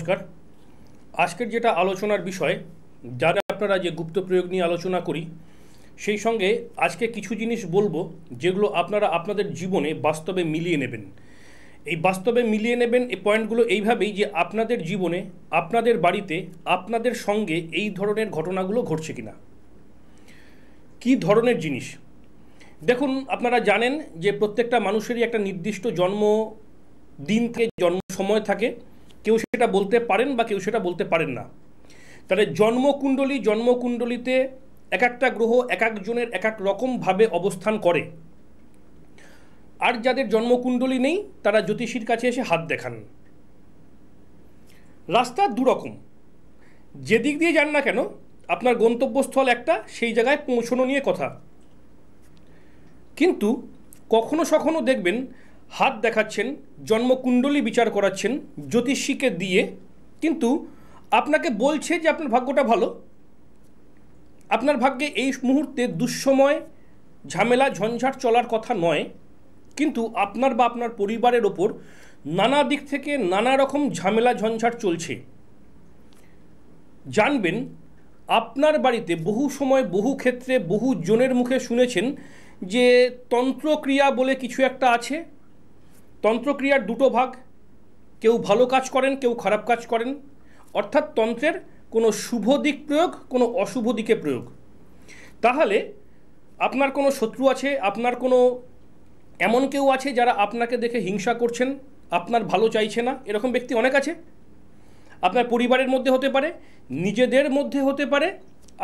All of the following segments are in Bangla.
নমস্কার। আজকের যেটা আলোচনার বিষয়, যারা আপনারা যে গুপ্ত প্রয়োগ নিয়ে আলোচনা করি, সেই সঙ্গে আজকে কিছু জিনিস বলবো যেগুলো আপনারা আপনাদের জীবনে বাস্তবে মিলিয়ে নেবেন। এই বাস্তবে মিলিয়ে নেবেন এই পয়েন্টগুলো এইভাবেই যে আপনাদের জীবনে, আপনাদের বাড়িতে, আপনাদের সঙ্গে এই ধরনের ঘটনাগুলো ঘটছে কিনা। কী ধরনের জিনিস দেখুন, আপনারা জানেন যে প্রত্যেকটা মানুষেরই একটা নির্দিষ্ট জন্ম দিন থেকে জন্ম সময় থাকে। কেউ সেটা বলতে পারেন বা কেউ সেটা বলতে পারেন না। তাহলে জন্মকুণ্ডলিতে এক একটা গ্রহ এক একজনের এক এক রকমভাবে অবস্থান করে। আর যাদের জন্মকুণ্ডলী নেই তারা জ্যোতিষীর কাছে এসে হাত দেখান। রাস্তা দুরকম, যেদিক দিয়ে যান না কেন আপনার গন্তব্যস্থল একটা, সেই জায়গায় পৌঁছানো নিয়ে কথা। কিন্তু কখনো সখনো দেখবেন হাত দেখাচ্ছেন, জন্মকুণ্ডলী বিচার করাচ্ছেন জ্যোতিষীকে দিয়ে, কিন্তু আপনাকে বলছে যে আপনার ভাগ্যটা ভালো, আপনার ভাগ্যে এই মুহূর্তে দুঃসময়, ঝামেলা, ঝঞ্ঝাট চলার কথা নয়, কিন্তু আপনার বা আপনার পরিবারের ওপর নানা দিক থেকে নানা রকম ঝামেলা ঝঞ্ঝাট চলছে। জানবেন আপনার বাড়িতে বহু সময়, বহু ক্ষেত্রে, বহু জনের মুখে শুনেছেন যে তন্ত্রক্রিয়া বলে কিছু একটা আছে। তন্ত্রক্রিয়ার দুটো ভাগ, কেউ ভালো কাজ করেন, কেউ খারাপ কাজ করেন। অর্থাৎ তন্ত্রের কোনো শুভ দিক প্রয়োগ, কোনো অশুভ দিকে প্রয়োগ। তাহলে আপনার কোনো শত্রু আছে, আপনার কোনো এমন কেউ আছে যারা আপনাকে দেখে হিংসা করছেন, আপনার ভালো চাইছে না, এরকম ব্যক্তি অনেক আছে। আপনার পরিবারের মধ্যে হতে পারে, নিজেদের মধ্যে হতে পারে,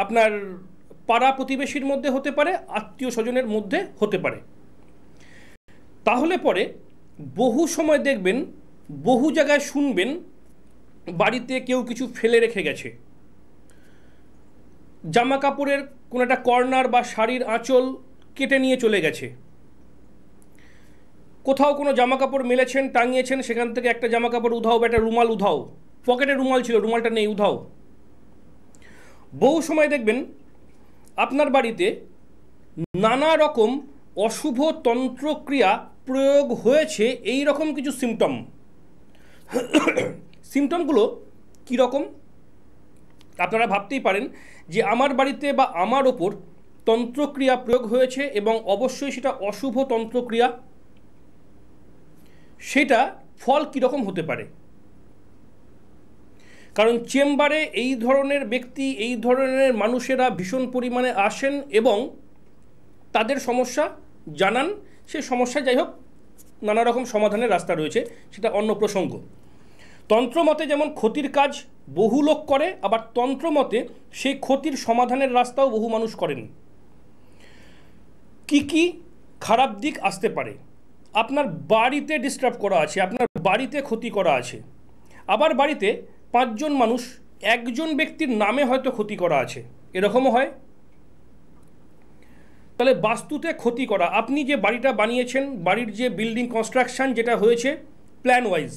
আপনার পাড়া প্রতিবেশীর মধ্যে হতে পারে, আত্মীয় স্বজনের মধ্যে হতে পারে। তাহলে পরে বহু সময় দেখবেন, বহু জায়গায় শুনবেন বাড়িতে কেউ কিছু ফেলে রেখে গেছে। জামা কাপড়ের কোনো একটা কর্নার বা শাড়ির আঁচল কেটে নিয়ে চলে গেছে। কোথাও কোনো জামা কাপড় মেলেছেন, টাঙিয়েছেন, সেখান থেকে একটা জামা কাপড় উধাও বা একটা রুমাল উধাও, পকেটে রুমাল ছিল, রুমালটা নেই, উধাও। বহু সময় দেখবেন আপনার বাড়িতে নানা রকম অশুভ তন্ত্রক্রিয়া প্রয়োগ হয়েছে, এই রকম কিছু সিমটম। সিমটমগুলো কীরকম আপনারা ভাবতেই পারেন যে আমার বাড়িতে বা আমার ওপর তন্ত্রক্রিয়া প্রয়োগ হয়েছে এবং অবশ্যই সেটা অশুভ তন্ত্রক্রিয়া। সেটা ফল কীরকম হতে পারে? কারণ চেম্বারে এই ধরনের ব্যক্তি, এই ধরনের মানুষেরা ভীষণ পরিমাণে আসেন এবং তাদের সমস্যা জানান। সেই সমস্যা যাই হোক, নানা রকম সমাধানের রাস্তা রয়েছে, সেটা অন্য প্রসঙ্গ। তন্ত্রমতে যেমন ক্ষতির কাজ বহু লোক করে, আবার তন্ত্রমতে সেই ক্ষতির সমাধানের রাস্তাও বহু মানুষ করেন। কি কি খারাপ দিক আসতে পারে? আপনার বাড়িতে ডিস্টার্ব করা আছে, আপনার বাড়িতে ক্ষতি করা আছে, আবার বাড়িতে 5 জন মানুষ, একজন ব্যক্তির নামে হয়তো ক্ষতি করা আছে, এরকমও হয়। তাহলে বাস্তুতে ক্ষতি করা, আপনি যে বাড়িটা বানিয়েছেন, বাড়ির যে বিল্ডিং কনস্ট্রাকশন যেটা হয়েছে প্ল্যান ওয়াইজ,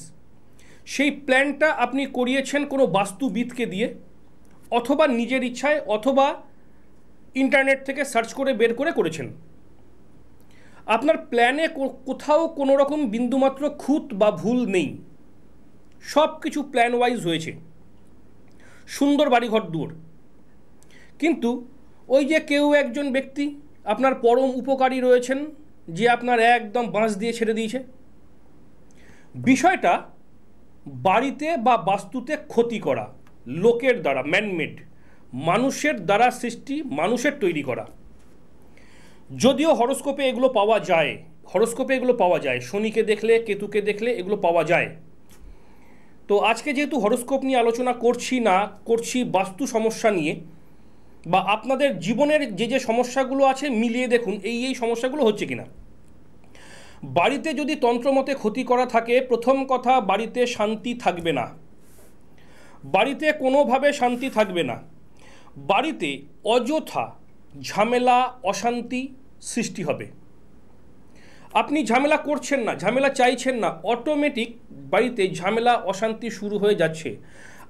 সেই প্ল্যানটা আপনি করিয়েছেন কোনো বাস্তুবিদকে দিয়ে, অথবা নিজের ইচ্ছায়, অথবা ইন্টারনেট থেকে সার্চ করে বের করে করেছেন। আপনার প্ল্যানে কোথাও কোনো রকম বিন্দুমাত্র খুঁত বা ভুল নেই, সব কিছু প্ল্যান ওয়াইজ হয়েছে, সুন্দর বাড়িঘর দুয়ার। কিন্তু ওই যে কেউ একজন ব্যক্তি আপনার পরম উপকারী রয়েছেন, যে আপনার একদম বাঁশ দিয়ে ছেড়ে দিয়েছে। বিষয়টা বাড়িতে বা বাস্তুতে ক্ষতি করা, লোকের দ্বারা, ম্যানমেড, মানুষের দ্বারা সৃষ্টি, মানুষের তৈরি করা। যদিও হরোস্কোপে এগুলো পাওয়া যায়, শনিকে দেখলে, কেতুকে দেখলে এগুলো পাওয়া যায়। তো আজকে যেহেতু হরোস্কোপ নিয়ে আলোচনা করছি বাস্তু সমস্যা নিয়ে, বা আপনাদের জীবনের যে সমস্যাগুলো আছে মিলিয়ে দেখুন এই সমস্যাগুলো হচ্ছে কিনা। বাড়িতে যদি তন্ত্রমতে ক্ষতি করা থাকে, প্রথম কথা, বাড়িতে শান্তি থাকবে না, বাড়িতে কোনোভাবে শান্তি থাকবে না। বাড়িতে অযথা ঝামেলা, অশান্তি সৃষ্টি হবে। আপনি ঝামেলা করছেন না, ঝামেলা চাইছেন না, অটোমেটিক বাড়িতে ঝামেলা, অশান্তি শুরু হয়ে যাচ্ছে।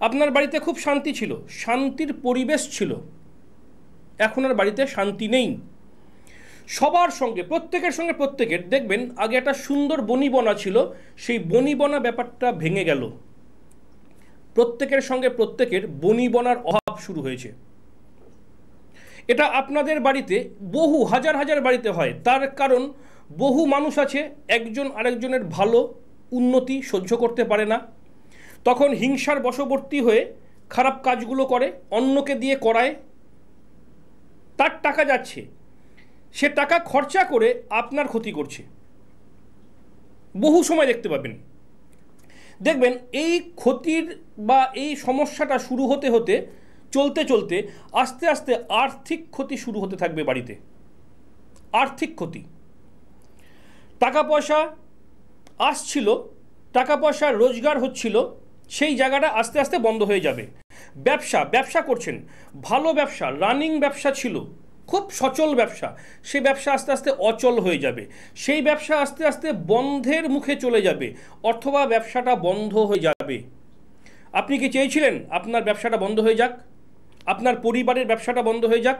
আপনার বাড়িতে খুব শান্তি ছিল, শান্তির পরিবেশ ছিল, এখন আর বাড়িতে শান্তি নেই। সবার সঙ্গে, প্রত্যেকের দেখবেন আগে একটা সুন্দর বনিবনা ছিল, সেই বনিবনা ব্যাপারটা ভেঙে গেল। প্রত্যেকের সঙ্গে প্রত্যেকের বনিবনার অভাব শুরু হয়েছে। এটা আপনাদের বাড়িতে বহু হাজার হাজার বাড়িতে হয়। তার কারণ বহু মানুষ আছে একজন আরেকজনের ভালো উন্নতি সহ্য করতে পারে না, তখন হিংসার বশবর্তী হয়ে খারাপ কাজগুলো করে, অন্যকে দিয়ে করায়। তার টাকা যাচ্ছে, সে টাকা খরচা করে আপনার ক্ষতি করছে। বহু সময় দেখতে পাবেন, দেখবেন এই ক্ষতির বা এই সমস্যাটা শুরু হতে হতে চলতে চলতে আস্তে আস্তে আর্থিক ক্ষতি শুরু হতে থাকবে বাড়িতে। আর্থিক ক্ষতি, টাকা পয়সা আসছিল, টাকা পয়সা রোজগার হচ্ছিল, সেই জায়গাটা আস্তে আস্তে বন্ধ হয়ে যাবে। ব্যবসা করছেন, ভালো ব্যবসা, রানিং ব্যবসা ছিল, খুব সচল ব্যবসা, সেই ব্যবসা আস্তে আস্তে অচল হয়ে যাবে। সেই ব্যবসা আস্তে আস্তে বন্ধের মুখে চলে যাবে, অথবা ব্যবসাটা বন্ধ হয়ে যাবে। আপনি কি চেয়েছিলেন আপনার ব্যবসাটা বন্ধ হয়ে যাক? আপনার পরিবারের ব্যবসাটা বন্ধ হয়ে যাক?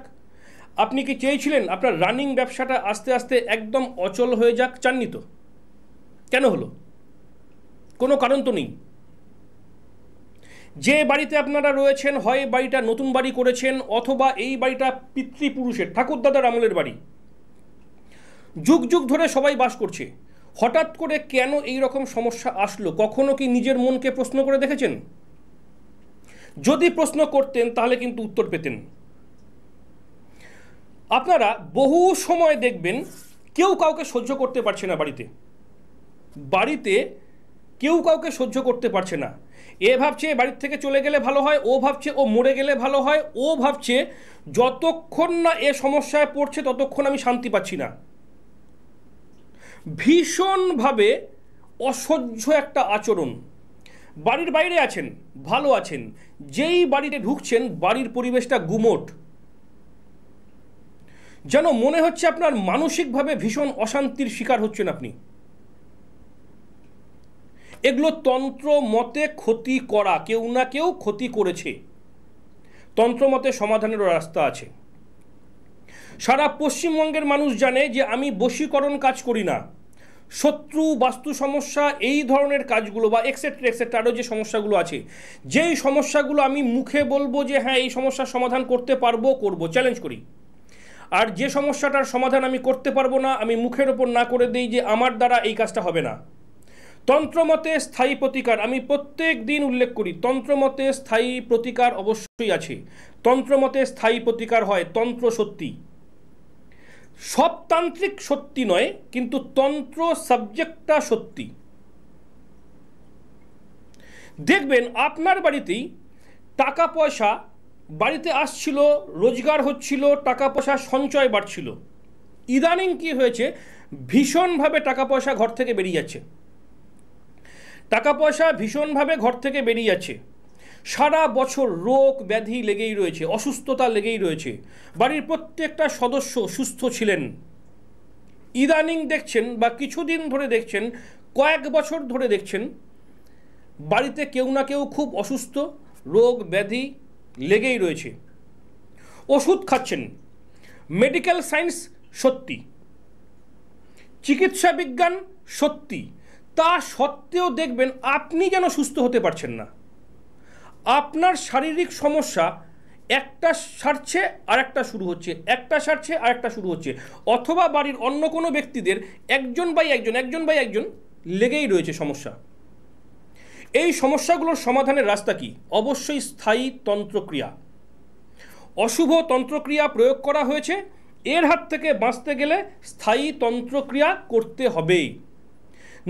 আপনি কি চেয়েছিলেন আপনার রানিং ব্যবসাটা আস্তে আস্তে একদম অচল হয়ে যাক? চাননি তো। কেন হলো? কোনো কারণ তো নেই। যে বাড়িতে আপনারা রয়েছেন, হয় বাড়িটা নতুন বাড়ি করেছেন, অথবা এই বাড়িটা পিতৃপুরুষের ঠাকুরদাদার আমলের বাড়ি, যুগ যুগ ধরে সবাই বাস করছে। হঠাৎ করে কেন এই রকম সমস্যা আসলো? কখনো কি নিজের মনকে প্রশ্ন করে দেখেছেন? যদি প্রশ্ন করতেন তাহলে কিন্তু উত্তর পেতেন। আপনারা বহু সময় দেখবেন কেউ কাউকে সহ্য করতে পারছে না। বাড়িতে কেউ কাউকে সহ্য করতে পারছে না। এ ভাবছে বাড়ির থেকে চলে গেলে ভালো হয়, ও ভাবছে ও মরে গেলে ভালো হয়, ও ভাবছে যতক্ষণ না এ সমস্যায় পড়ছে ততক্ষণ আমি শান্তি পাচ্ছি না। ভীষণভাবে অসহ্য একটা আচরণ। বাড়ির বাইরে আছেন, ভালো আছেন, যেই বাড়িতে ঢুকছেন বাড়ির পরিবেশটা গুমোট, যেন মনে হচ্ছে আপনার মানসিকভাবে ভীষণ অশান্তির শিকার হচ্ছেন আপনি। এগুলো তন্ত্র মতে ক্ষতি করা, কেউ না কেউ ক্ষতি করেছে। তন্ত্র মতে সমাধানেরও রাস্তা আছে। সারা পশ্চিমবঙ্গের মানুষ জানে যে আমি বশীকরণ কাজ করি না। শত্রু, বাস্তু সমস্যা, এই ধরনের কাজগুলো বা এক্সেট্রা এক্সেট্রা আরও যে সমস্যাগুলো আছে, যেই সমস্যাগুলো আমি মুখে বলবো যে হ্যাঁ এই সমস্যার সমাধান করতে পারবো, করব, চ্যালেঞ্জ করি। আর যে সমস্যাটার সমাধান আমি করতে পারবো না, আমি মুখের ওপর না করে দিই যে আমার দ্বারা এই কাজটা হবে না। তন্ত্রমতে স্থায়ী প্রতিকার আমি প্রত্যেক দিন উল্লেখ করি। তন্ত্রমতে স্থায়ী প্রতিকার অবশ্যই আছে। তন্ত্রমতে স্থায়ী প্রতিকার হয়, তন্ত্র সত্যি। সব তান্ত্রিক সত্যি নয়, কিন্তু তন্ত্র সাবজেক্টটা সত্যি। দেখবেন আপনার বাড়িতেই টাকা পয়সা বাড়িতে আসছিল, রোজগার হচ্ছিল, টাকা পয়সা সঞ্চয় বাড়ছিল। ইদানিং কি হয়েছে, ভীষণভাবে টাকা পয়সা ঘর থেকে বেরিয়ে যাচ্ছে। টাকা পয়সা ভীষণভাবে ঘর থেকে বেরিয়ে যাচ্ছে। সারা বছর রোগ ব্যাধি লেগেই রয়েছে, অসুস্থতা লেগেই রয়েছে। বাড়ির প্রত্যেকটা সদস্য সুস্থ ছিলেন, ইদানিং দেখছেন বা কিছুদিন ধরে দেখছেন, কয়েক বছর ধরে দেখছেন বাড়িতে কেউ না কেউ খুব অসুস্থ, রোগ ব্যাধি লেগেই রয়েছে। ওষুধ খাচ্ছেন, মেডিকেল সায়েন্স সত্যি, চিকিৎসা বিজ্ঞান সত্যি, তা সত্ত্বেও দেখবেন আপনি যেন সুস্থ হতে পারছেন না। আপনার শারীরিক সমস্যা একটা সারছে আর একটা শুরু হচ্ছে, একটা সারছে আর একটা শুরু হচ্ছে, অথবা বাড়ির অন্য কোনো ব্যক্তিদের একজন বাই একজন লেগেই রয়েছে সমস্যা। এই সমস্যাগুলোর সমাধানের রাস্তা কি? অবশ্যই স্থায়ী তন্ত্রক্রিয়া। অশুভ তন্ত্রক্রিয়া প্রয়োগ করা হয়েছে, এর হাত থেকে বাঁচতে গেলে স্থায়ী তন্ত্রক্রিয়া করতে হবে,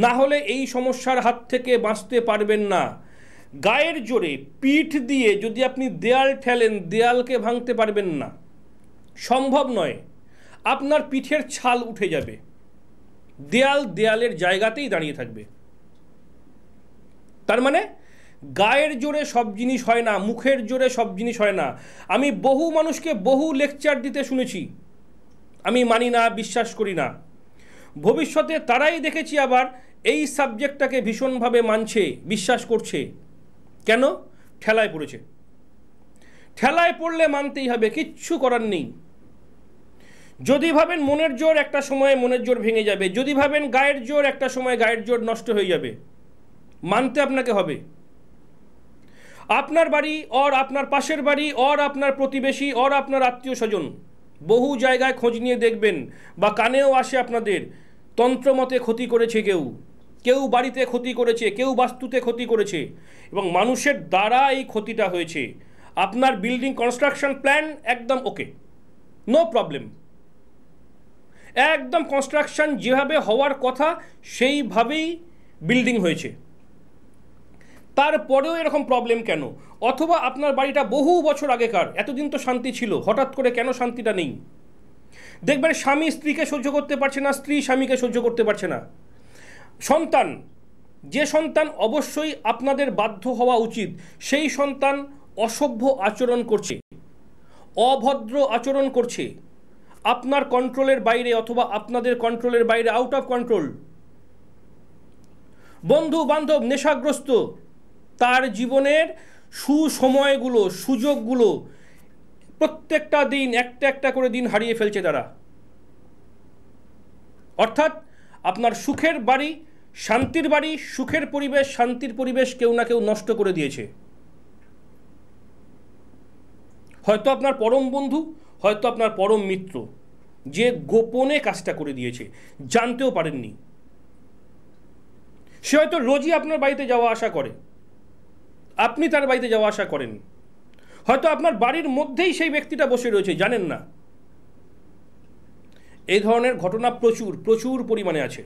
না হলে এই সমস্যার হাত থেকে বাঁচতে পারবেন না। গায়ের জোরে পিঠ দিয়ে যদি আপনি দেয়াল ঠেলেন, দেয়ালকে ভাঙতে পারবেন না, সম্ভব নয়। আপনার পিঠের ছাল উঠে যাবে, দেয়ালের জায়গাতেই দাঁড়িয়ে থাকবে। তার মানে গায়ের জোরে সব জিনিস হয় না, মুখের জোরে সব জিনিস হয় না। আমি বহু মানুষকে বহু লেকচার দিতে শুনেছি, আমি মানি না, বিশ্বাস করি না। ভবিষ্যতে তারাই দেখেছি আবার এই সাবজেক্টটাকে ভীষণভাবে মানছে, বিশ্বাস করছে। কেন? ঠেলায় পড়েছে। ঠেলায় পড়লে মানতেই হবে, কিচ্ছু করার নেই। যদি ভাবেন মনের জোর, একটা সময়ে মনের জোর ভেঙে যাবে। যদি ভাবেন গায়ের জোর, একটা সময় গায়ের জোর নষ্ট হয়ে যাবে। মানতে আপনাকে হবে। আপনার বাড়ি और আপনার পাশের বাড়ি और আপনার প্রতিবেশী और আপনার আত্মীয় স্বজন বহু জায়গায় খোঁজ নিয়ে দেখবেন বা কানেও আসে আপনাদের তন্ত্রমতে ক্ষতি করেছে, কেউ কেউ বাড়িতে ক্ষতি করেছে, কেউ বাস্তুতে ক্ষতি করেছে এবং মানুষের দ্বারা এই ক্ষতিটা হয়েছে। আপনার বিল্ডিং কনস্ট্রাকশন প্ল্যান একদম ওকে, নো প্রবলেম, একদম কনস্ট্রাকশন যেভাবে হওয়ার কথা সেইভাবেই বিল্ডিং হয়েছে, তারপরেও এরকম প্রবলেম কেন? অথবা আপনার বাড়িটা বহু বছর আগেকার, এতদিন তো শান্তি ছিল, হঠাৎ করে কেন শান্তিটা নেই? দেখবেন স্বামী স্ত্রীকে সহ্য করতে পারছে না, স্ত্রী স্বামীকে সহ্য করতে পারছে না। সন্তান, যে সন্তান অবশ্যই আপনাদের বাধ্য হওয়া উচিত, সেই সন্তান অসভ্য আচরণ করছে, অভদ্র আচরণ করছে, আপনার কন্ট্রোলের বাইরে অথবা আপনাদের কন্ট্রোলের বাইরে, আউট অফ কন্ট্রোল। বন্ধু বান্ধব নেশাগ্রস্ত, তার জীবনের সুসময়গুলো, সুযোগগুলো প্রত্যেকটা দিন একটা একটা করে দিন হারিয়ে ফেলছে তারা। অর্থাৎ আপনার সুখের বাড়ি, শান্তির বাড়ি, সুখের পরিবেশ, শান্তির পরিবেশ কেউ না কেউ নষ্ট করে দিয়েছে। হয়তো আপনার পরম বন্ধু, হয়তো আপনার পরম মিত্র, যে গোপনে কাজটা করে দিয়েছে, জানতেও পারেননি। সে হয়তো রোজই আপনার বাড়িতে যাওয়া আসা করে, আপনি তার বাড়িতে যাওয়া আসা করেন, হয়তো আপনার বাড়ির মধ্যেই সেই ব্যক্তিটা বসে রয়েছে, জানেন না। এই ধরনের ঘটনা প্রচুর প্রচুর পরিমাণে আছে।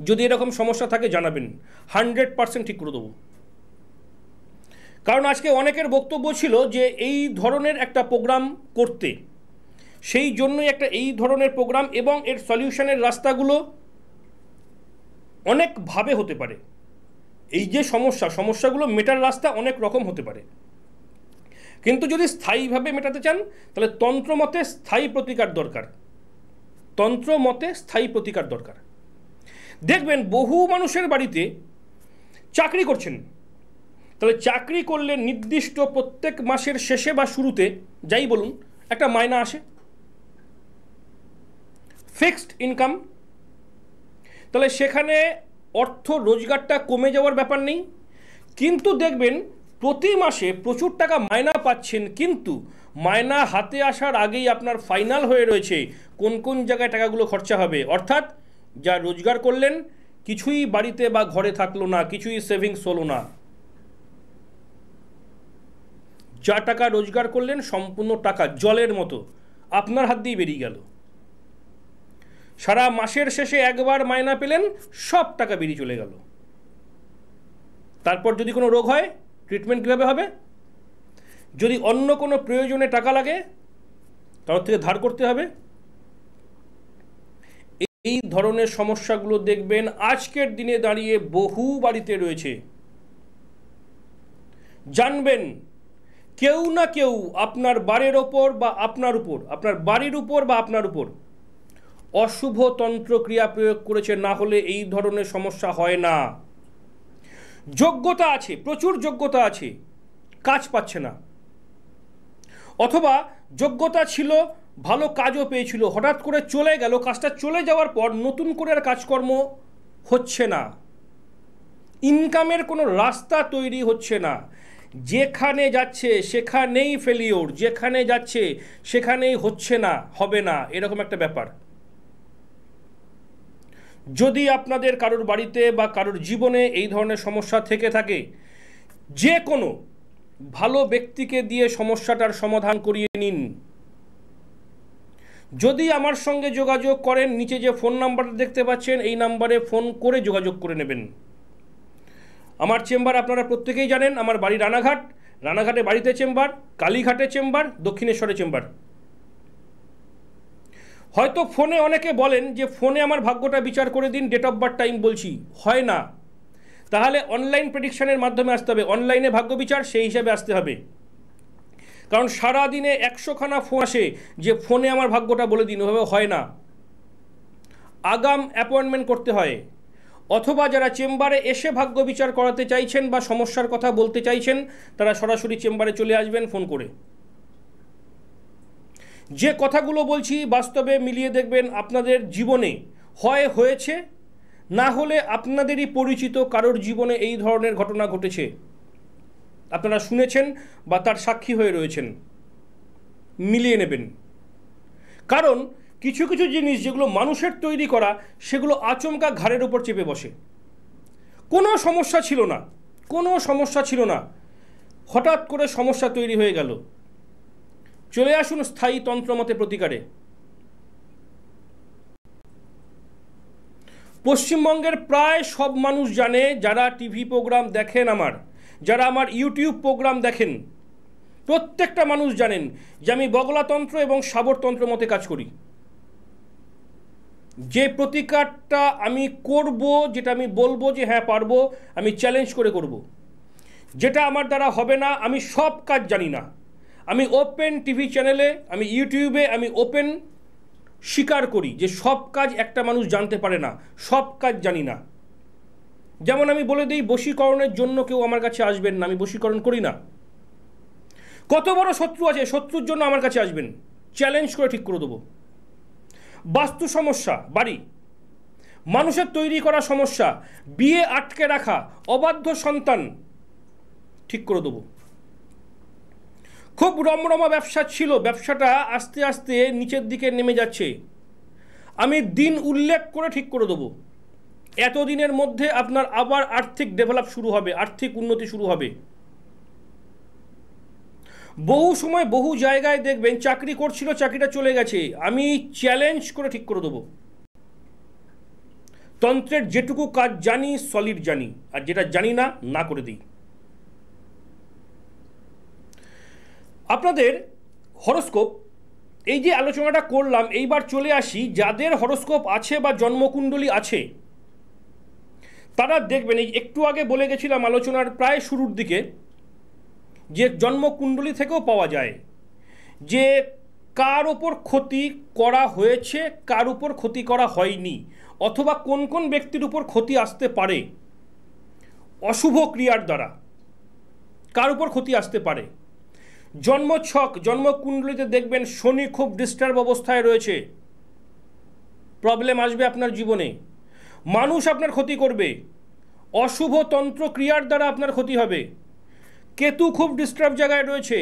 যদি এরকম সমস্যা থাকে জানাবেন, 100% ঠিক করে দেবো। কারণ আজকে অনেকের বক্তব্য ছিল যে এই ধরনের একটা প্রোগ্রাম করতে, সেই জন্যই একটা এই ধরনের প্রোগ্রাম এবং এর সলিউশনের রাস্তাগুলো অনেকভাবে হতে পারে। এই যে সমস্যাগুলো মেটার রাস্তা অনেক রকম হতে পারে, কিন্তু যদি স্থায়ীভাবে মেটাতে চান তাহলে তন্ত্রমতে স্থায়ী প্রতিকার দরকার, তন্ত্রমতে স্থায়ী প্রতিকার দরকার। দেখবেন বহু মানুষের বাড়িতে চাকরি করছেন, তাহলে চাকরি করলে নির্দিষ্ট প্রত্যেক মাসের শেষে বা শুরুতে যাই বলুন একটা মাইনা আসে, ফিক্সড ইনকাম। তাহলে সেখানে অর্থ রোজগারটা কমে যাওয়ার ব্যাপার নেই, কিন্তু দেখবেন প্রতি মাসে প্রচুর টাকা মাইনা পাচ্ছেন, কিন্তু মাইনা হাতে আসার আগেই আপনার ফাইনাল হয়ে রয়েছে কোন কোন জায়গায় টাকাগুলো খরচা হবে। অর্থাৎ যা রোজগার করলেন কিছুই বাড়িতে বা ঘরে থাকলো না, কিছুই সেভিংস হলো না। যা টাকা রোজগার করলেন সম্পূর্ণ টাকা জলের মতো আপনার হাত দিয়ে বেরিয়ে গেল। সারা মাসের শেষে একবার মাইনা পেলেন, সব টাকা বেরিয়ে চলে গেল। তারপর যদি কোনো রোগ হয় ট্রিটমেন্ট কীভাবে হবে? যদি অন্য কোনো প্রয়োজনে টাকা লাগে তার থেকে ধার করতে হবে। এই ধরনের সমস্যাগুলো দেখবেন আজকের দিনে দাঁড়িয়ে বহু বাড়িতে রয়েছে। জানবেন কেউ না কেউ আপনার বাড়ির ওপর বা আপনার উপর, আপনার বাড়ির উপর বা আপনার উপর অশুভ তন্ত্র ক্রিয়া প্রয়োগ করেছে, না হলে এই ধরনের সমস্যা হয় না। যোগ্যতা আছে, প্রচুর যোগ্যতা আছে, কাজ পাচ্ছে না, অথবা যোগ্যতা ছিল, ভালো কাজও পেয়েছিল, হঠাৎ করে চলে গেল, কাজটা চলে যাওয়ার পর নতুন করে আর কাজকর্ম হচ্ছে না, ইনকামের কোনো রাস্তা তৈরি হচ্ছে না। যেখানে যাচ্ছে সেখানেই ফেলিওর, যেখানে যাচ্ছে সেখানেই হচ্ছে না, হবে না, এরকম একটা ব্যাপার। যদি আপনাদের কারোর বাড়িতে বা কারোর জীবনে এই ধরনের সমস্যা থেকে থাকে, যে কোনো ভালো ব্যক্তিকে দিয়ে সমস্যাটার সমাধান করিয়ে নিন। যদি আমার সঙ্গে যোগাযোগ করেন, নিচে যে ফোন নাম্বারটা দেখতে পাচ্ছেন এই নাম্বারে ফোন করে যোগাযোগ করে নেবেন। আমার চেম্বার আপনারা প্রত্যেকেই জানেন, আমার বাড়ি রানাঘাট, রানাঘাটে বাড়িতে চেম্বার, কালীঘাটে চেম্বার, দক্ষিণেশ্বরে চেম্বার। হয়তো ফোনে অনেকে বলেন যে ফোনে আমার ভাগ্যটা বিচার করে দিন, ডেট অফ বার্থ টাইম বলছি, হয় না। তাহলে অনলাইন প্রেডিকশনের মাধ্যমে আসতে হবে, অনলাইনে ভাগ্য বিচার সেই হিসাবে আসতে হবে। কারণ সারাদিনে 100খানা ফোন আসে যে ফোনে আমার ভাগ্যটা বলে দিন, ওভাবে হয় না, আগাম অ্যাপয়েন্টমেন্ট করতে হয়। অথবা যারা চেম্বারে এসে ভাগ্য বিচার করাতে চাইছেন বা সমস্যার কথা বলতে চাইছেন, তারা সরাসরি চেম্বারে চলে আসবেন ফোন করে। যে কথাগুলো বলছি বাস্তবে মিলিয়ে দেখবেন আপনাদের জীবনে হয় হয়েছে, না হলে আপনাদেরই পরিচিত কারোর জীবনে এই ধরনের ঘটনা ঘটেছে। আপনারা শুনেছেন বা তার সাক্ষী হয়ে রয়েছেন, মিলিয়ে নেবেন। কারণ কিছু কিছু জিনিস যেগুলো মানুষের তৈরি করা, সেগুলো আচমকা ঘাড়ের ওপর চেপে বসে। কোনো সমস্যা ছিল না, কোনো সমস্যা ছিল না, হঠাৎ করে সমস্যা তৈরি হয়ে গেল। চলে আসুন স্থায়ী তন্ত্রমতে প্রতিকারে। পশ্চিমবঙ্গের প্রায় সব মানুষ জানে, যারা টিভি প্রোগ্রাম দেখেন আমার, যারা আমার ইউটিউব প্রোগ্রাম দেখেন, প্রত্যেকটা মানুষ জানেন যে আমি বগলাতন্ত্র এবং সাবরতন্ত্র মতে কাজ করি। যে প্রতিকারটা আমি করব, যেটা আমি বলবো যে হ্যাঁ পারবো, আমি চ্যালেঞ্জ করে করব। যেটা আমার দ্বারা হবে না, আমি সব কাজ জানি না। আমি ওপেন টিভি চ্যানেলে, আমি ইউটিউবে, আমি ওপেন স্বীকার করি যে সব কাজ একটা মানুষ জানতে পারে না, সব কাজ জানি না। যেমন আমি বলে দিই, বশীকরণের জন্য কেউ আমার কাছে আসবেন না, আমি বশীকরণ করি না। কত বড় শত্রু আছে, শত্রুর জন্য আমার কাছে আসবেন, চ্যালেঞ্জ করে ঠিক করে দেবো। বাস্তু সমস্যা, বাড়ি, মানুষের তৈরি করা সমস্যা, বিয়ে আটকে রাখা, অবাধ্য সন্তান, ঠিক করে দেবো। খুব রমরমা ব্যবসা ছিল, ব্যবসাটা আস্তে আস্তে নিচের দিকে নেমে যাচ্ছে, আমি দিন উল্লেখ করে ঠিক করে দেবো। এতদিনের মধ্যে আপনার আবার আর্থিক ডেভেলপ শুরু হবে, আর্থিক উন্নতি শুরু হবে। বহু সময় বহু জায়গায় দেখবেন চাকরি করছিল, চাকরিটা চলে গেছে, আমি চ্যালেঞ্জ করে ঠিক করে দেবো। তন্ত্রের যেটুকু কাজ জানি, সলিড জানি, আর যেটা জানি না, না করে দিই। আপনাদের হরোস্কোপ, এই যে আলোচনাটা করলাম, এইবার চলে আসি যাদের হরোস্কোপ আছে বা জন্মকুণ্ডলী আছে, তারা দেখবেন, এই একটু আগে বলে গেছিলাম আলোচনার প্রায় শুরুর দিকে, যে জন্মকুণ্ডলী থেকেও পাওয়া যায় যে কার ওপর ক্ষতি করা হয়েছে, কার উপর ক্ষতি করা হয়নি, অথবা কোন কোন ব্যক্তির উপর ক্ষতি আসতে পারে অশুভ ক্রিয়ার দ্বারা, কার উপর ক্ষতি আসতে পারে। জন্মছক, জন্মকুণ্ডলীতে দেখবেন শনি খুব ডিস্টার্ব অবস্থায় রয়েছে, প্রবলেম আসবে আপনার জীবনে, মানুষ আপনার ক্ষতি করবে, অশুভ তন্ত্র ক্রিয়ার দ্বারা আপনার ক্ষতি হবে। কেতু খুব ডিস্টার্ব জায়গায় রয়েছে,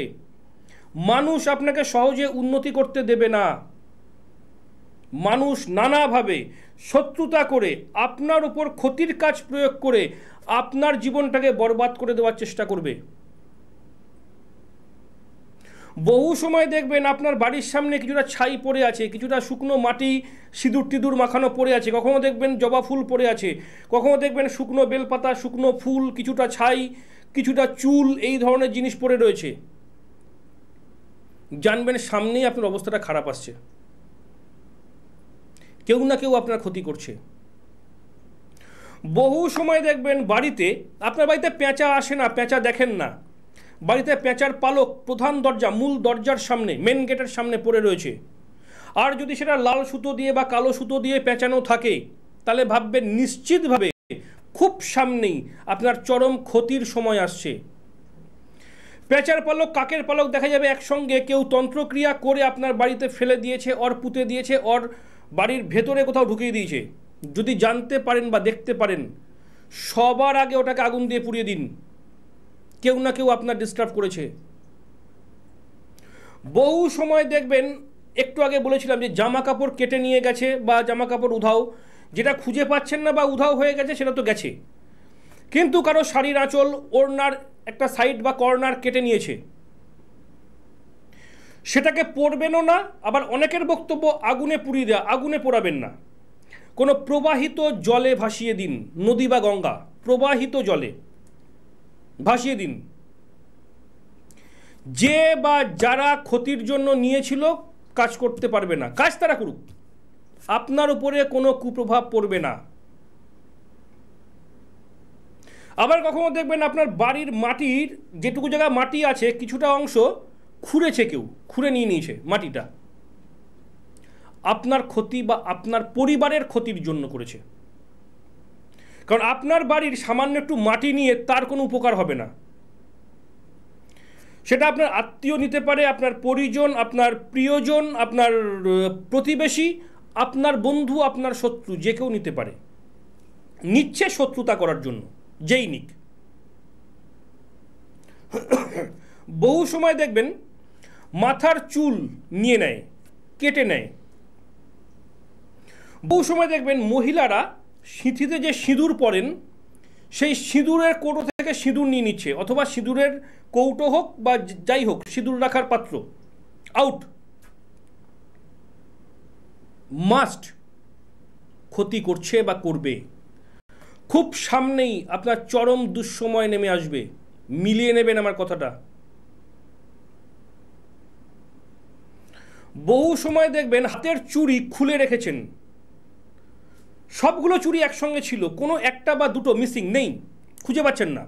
মানুষ আপনাকে সহজে উন্নতি করতে দেবে না, মানুষ নানাভাবে শত্রুতা করে আপনার উপর ক্ষতির কাজ প্রয়োগ করে আপনার জীবনটাকে বরবাদ করে দেওয়ার চেষ্টা করবে। বহু সময় দেখবেন আপনার বাড়ির সামনে কিছুটা ছাই পড়ে আছে, কিছুটা শুকনো মাটি সিঁদুর টিঁদুর মাখানো পড়ে আছে, কখনো দেখবেন জবা ফুল পড়ে আছে, কখনো দেখবেন শুকনো বেলপাতা, শুকনো ফুল, কিছুটা ছাই, কিছুটা চুল, এই ধরনের জিনিস পড়ে রয়েছে। জানবেন সামনেই আপনার অবস্থাটা খারাপ আসছে, কেউ না কেউ আপনার ক্ষতি করছে। বহু সময় দেখবেন বাড়িতে, আপনার বাড়িতে পেঁচা আসে না, পেঁচা দেখেন না, বাড়িতে পেঁচার পালক প্রধান দরজা, মূল দরজার সামনে, মেন গেটের সামনে পড়ে রয়েছে। আর যদি সেটা লাল সুতো দিয়ে বা কালো সুতো দিয়ে পেঁচানো থাকে, তাহলে ভাববেন নিশ্চিতভাবে খুব সামনেই আপনার চরম ক্ষতির সময় আসছে। পেঁচার পালক, কাকের পালক দেখা যাবে একসঙ্গে, কেউ তন্ত্রক্রিয়া করে আপনার বাড়িতে ফেলে দিয়েছে, ওর পুঁতে দিয়েছে, ওর বাড়ির ভেতরে কোথাও ঢুকিয়ে দিয়েছে। যদি জানতে পারেন বা দেখতে পারেন, সবার আগে ওটাকে আগুন দিয়ে পুড়িয়ে দিন, কেউ না কেউ আপনার ডিস্টার্ব করেছে। বহু সময় দেখবেন, একটু আগে বলেছিলাম যে জামা কাপড় কেটে নিয়ে গেছে বা জামা কাপড় উধাও, যেটা খুঁজে পাচ্ছেন না বা উধাও হয়ে গেছে সেটা তো গেছে, কিন্তু কারো শাড়ির আঁচল, ওড়নার একটা সাইড বা কর্নার কেটে নিয়েছে, সেটাকে পরবেনও না। আবার অনেকের বক্তব্য আগুনে পুড়িয়ে দেওয়া, আগুনে পোড়াবেন না, কোনো প্রবাহিত জলে ভাসিয়ে দিন, নদী বা গঙ্গা, প্রবাহিত জলে ভাসিয়ে দিন। যে বা যারা ক্ষতির জন্য নিয়েছিল কাজ করতে পারবে না, কাজ তারা করুক, আপনার উপরে কোনো কুপ্রভাব পড়বে না। আবার কখনো দেখবেন আপনার বাড়ির মাটির যেটুকু জায়গা মাটি আছে, কিছুটা অংশ খুঁড়েছে, কেউ খুঁড়ে নিয়ে নিয়েছে মাটিটা, আপনার ক্ষতি বা আপনার পরিবারের ক্ষতির জন্য করেছে। কারণ আপনার বাড়ির সামান্য একটু মাটি নিয়ে তার কোনো উপকার হবে না, সেটা আপনার আত্মীয় নিতে পারে, আপনার পরিজন, আপনার প্রিয়জন, আপনার প্রতিবেশী, আপনার বন্ধু, আপনার শত্রু, যে কেউ নিতে পারে, নিচ্ছে শত্রুতা করার জন্য, যেই নিক। বহু সময় দেখবেন মাথার চুল নিয়ে নেয়, কেটে নেয়। বহু সময় দেখবেন মহিলারা সিঁথিতে যে সিঁদুর পরেন সেই সিঁদুরের কৌটো থেকে সিঁদুর নিয়ে নিচ্ছে, অথবা সিঁদুরের কৌটো হোক বা যাই হোক সিঁদুর রাখার পাত্র আউট। মাস্ট ক্ষতি করছে বা করবে। খুব সামনেই আপনার চরম দুঃসময় নেমে আসবে, মিলিয়ে নেবেন আমার কথাটা। বহু সময় দেখবেন হাতের চুড়ি খুলে রেখেছেন, সবগুলো চুড়ি একসঙ্গে ছিল, কোনো একটা বা দুটো মিসিং নেই, খুঁজে পাচ্ছেন না,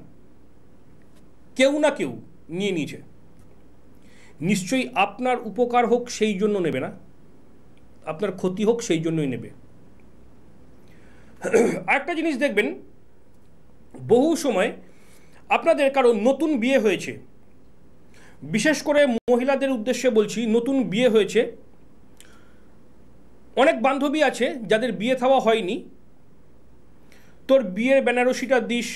কেউ না কেউ নিয়ে নিয়েছে। নিশ্চয়ই আপনার উপকার হোক সেই জন্য নেবে না, আপনার ক্ষতি হোক সেই জন্যই নেবে। আরেকটা জিনিস দেখবেন, বহু সময় আপনাদের কারো নতুন বিয়ে হয়েছে, বিশেষ করে মহিলাদের উদ্দেশ্যে বলছি, নতুন বিয়ে হয়েছে, অনেক বান্ধবী আছে যাদের বিয়ে থাওয়া হয়নি। তোর বিয়ের বেনারসিটা দিস,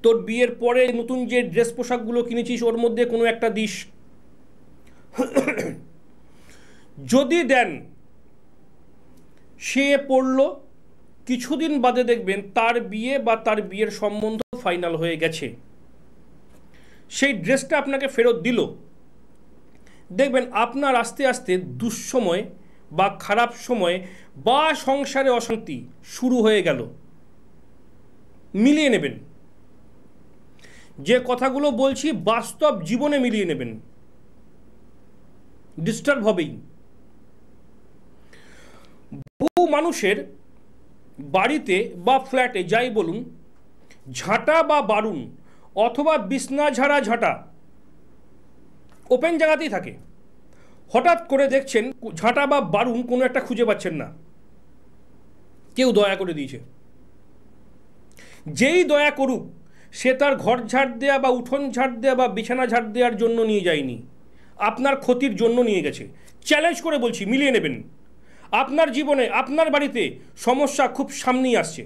তোর বিয়ের পরে নতুন যে ড্রেস পোশাকগুলো কিনেছিস ওর মধ্যে কোনো একটা দিস। যদি দেন, সে পড়ল, কিছুদিন বাদে দেখবেন তার বিয়ে বা তার বিয়ের সম্বন্ধ ফাইনাল হয়ে গেছে, সেই ড্রেসটা আপনাকে ফেরত দিল। দেখবেন আপনার আস্তে আস্তে দুঃসময় বা খারাপ সময় বা সংসারে অশান্তি শুরু হয়ে গেল। মিলিয়ে নেবেন, যে কথাগুলো বলছি বাস্তব জীবনে মিলিয়ে নেবেন, ডিস্টার্ব হবেই। বহু মানুষের বাড়িতে বা ফ্ল্যাটে যাই বলুন, ঝাঁটা বা বারুন অথবা বিছনা ঝাড়া ঝাঁটা ওপেন জায়গাতেই থাকে। হঠাৎ করে দেখছেন ঝাঁটা বা বারুন কোনো একটা খুঁজে পাচ্ছেন না, কেউ দয়া করে দিয়েছে। যেই দয়া করুক, সে তার ঘর ঝাড় দেয়া বা উঠোন ঝাড় দেয়া বা বিছানা ঝাড় দেওয়ার জন্য নিয়ে যায়নি, আপনার ক্ষতির জন্য নিয়ে গেছে। চ্যালেঞ্জ করে বলছি, মিলিয়ে নেবেন। আপনার জীবনে আপনার বাড়িতে সমস্যা খুব সামনেই আসছে,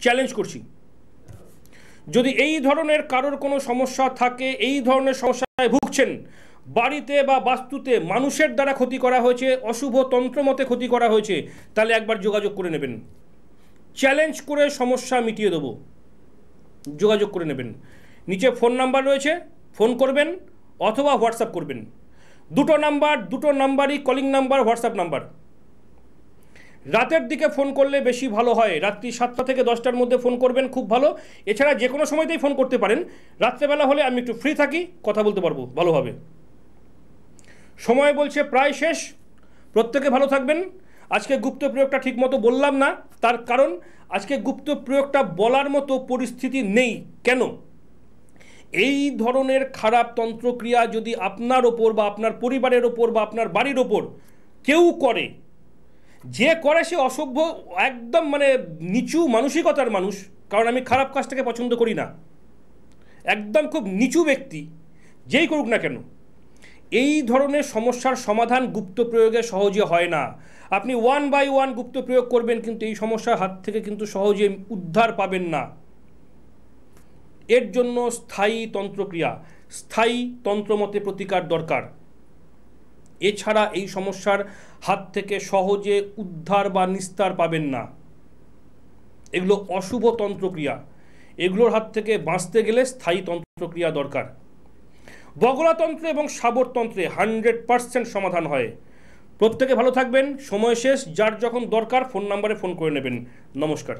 চ্যালেঞ্জ করছি। যদি এই ধরনের কারোর কোনো সমস্যা থাকে, এই ধরনের সমস্যায় ভুগছেন, বাড়িতে বা বাস্তুতে মানুষের দ্বারা ক্ষতি করা হয়েছে, অশুভ তন্ত্রমতে ক্ষতি করা হয়েছে, তাহলে একবার যোগাযোগ করে নেবেন। চ্যালেঞ্জ করে সমস্যা মিটিয়ে দেবো, যোগাযোগ করে নেবেন। নিচে ফোন নাম্বার রয়েছে, ফোন করবেন অথবা হোয়াটসঅ্যাপ করবেন। দুটো নাম্বারই কলিং নাম্বার, হোয়াটসঅ্যাপ নাম্বার। রাতের দিকে ফোন করলে বেশি ভালো হয়, রাত্রি 7টা থেকে 10টার মধ্যে ফোন করবেন, খুব ভালো। এছাড়া যে কোনো সময়তেই ফোন করতে পারেন, রাত্রেবেলা হলে আমি একটু ফ্রি থাকি, কথা বলতে পারবো ভালোভাবে। সময় বলছে প্রায় শেষ, প্রত্যেকে ভালো থাকবেন। আজকে গুপ্ত প্রয়োগটা ঠিকমতো বললাম না, তার কারণ আজকে গুপ্ত প্রয়োগটা বলার মতো পরিস্থিতি নেই। কেন? এই ধরনের খারাপ তন্ত্রক্রিয়া যদি আপনার ওপর বা আপনার পরিবারের ওপর বা আপনার বাড়ির ওপর কেউ করে, যে করে সে অসভ্য, একদম মানে নিচু মানসিকতার মানুষ, কারণ আমি খারাপ কাজটাকে পছন্দ করি না, একদম খুব নিচু ব্যক্তি, যেই করুক না কেন। এই ধরনের সমস্যার সমাধান গুপ্ত প্রয়োগে সহজে হয় না। আপনি 1 বাই 1 গুপ্ত প্রয়োগ করবেন, কিন্তু এই সমস্যার হাত থেকে কিন্তু সহজে উদ্ধার পাবেন না। এর জন্য স্থায়ী তন্ত্রক্রিয়া, স্থায়ী তন্ত্রমতে প্রতিকার দরকার। এছাড়া এই সমস্যার হাত থেকে সহজে উদ্ধার বা নিস্তার পাবেন না। এগুলো অশুভ তন্ত্রক্রিয়া, এগুলোর হাত থেকে বাঁচতে গেলে স্থায়ী তন্ত্রক্রিয়া দরকার। বগলাতন্ত্র এবং শাবরতন্ত্রে 100% সমাধান হয়। প্রত্যেকে ভালো থাকবেন। সময় শেষ, যার যখন দরকার ফোন নাম্বারে ফোন করে নেবেন। নমস্কার।